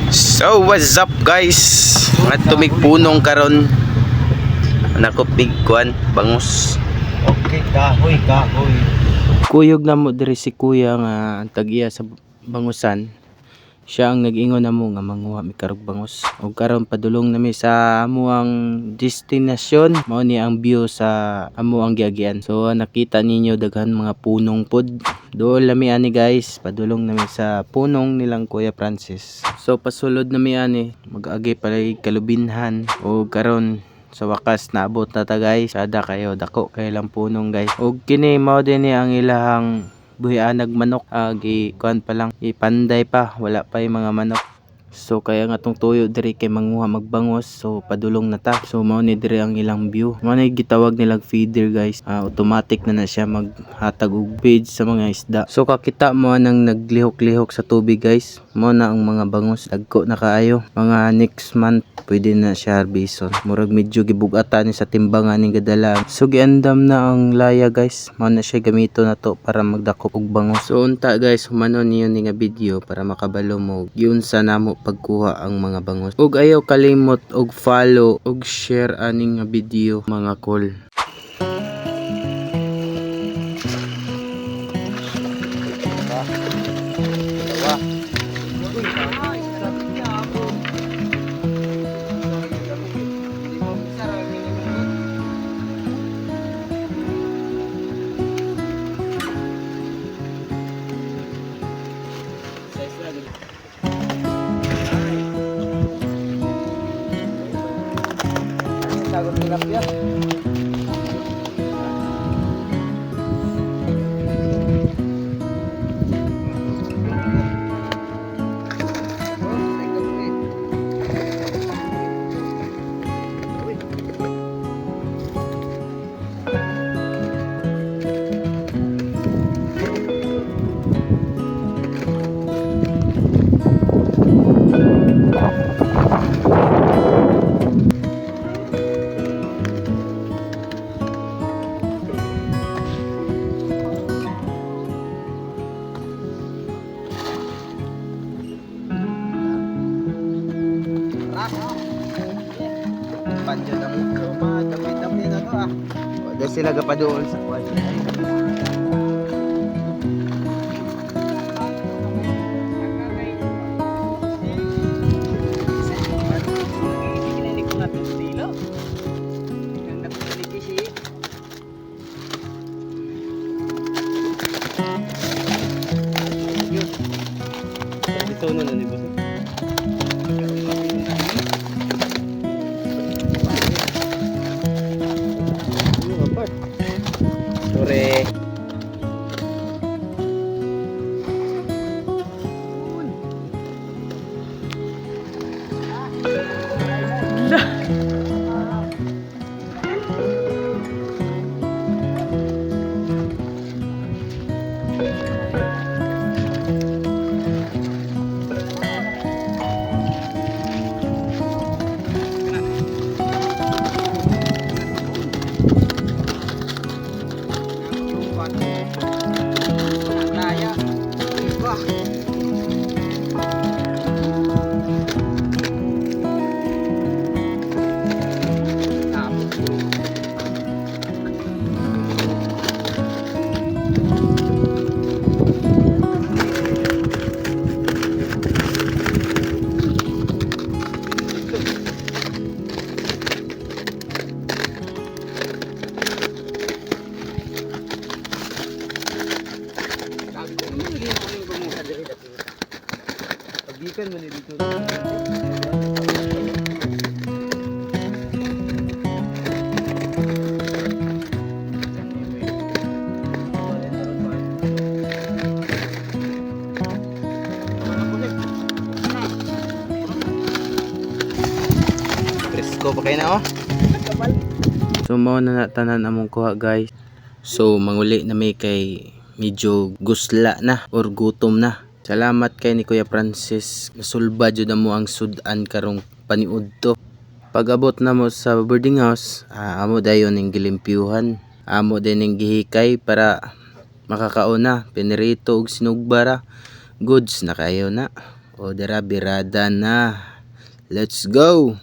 So what's up guys? Mga tumig punong karon. Nakupig kuan bangus. Okay, kahoy. Kuyog na mo diri si kuya nga tag-iya sa bangusan. Siya ang nag-ingon namo nga manguha mi karog bangus. Ug karon padulong nami sa amuang destinasyon. Mao ni ang view sa amuang giagian. So nakita ninyo daghan mga punong pod. Dool lami ani guys, padulong nami sa punong nilang Kuya Francis. So pasulod nami ani, mag-agi palay kalubinhan o karon sa wakas naabot na ta guys. Sada kayo dako kay lang punong guys. Og kini mao din ni ang ilahang buhianag manok. Gi kuan pa lang, ipanday pa, wala pa yung mga manok. So kaya nga tong tuyo diri kay manguha magbangos. So padulong na ta. So mao ni diri ang ilang view. Mao ni gitawag nilang feeder guys. Automatic na siya maghatag og feed sa mga isda. So kakita mo nang naglihok-lihok sa tubig guys. Mao na ang mga bangus. Dagko na kaayo. Mga next month pwede na siya harbison. Murag medyo gibugatan ni sa timbangan ning gadala. So giandam na ang laya guys. Mao na siya gamito na to para magdako og bangus. So unta guys, humanon niyo ni nga video para makabalo mo giunsa namo pagkuha ang mga bangus. Ug ayaw kalimot og follow og share aning nga video mga kol. Sagot tilapia. Panjo na mo ko, dami na to ah. Wala sila gapadoon sa kuan. Ito na ni boss. Sore. Pagikan mo ni dito. Presko pa kayo na oh. So mao na tanan among kuha guys. So manguli na may kay medyo gusla na or gutom na. Salamat kay ni Kuya Francis. Nasulba jud mo ang sudan karong paniud to. Pag-abot na mo sa boarding house, amo dayon ning gilimpyuhan. Amo din ning gihikay para makakaon na. Pinirito og sinugbara. Goods na kayo na. O dira birada na. Let's go.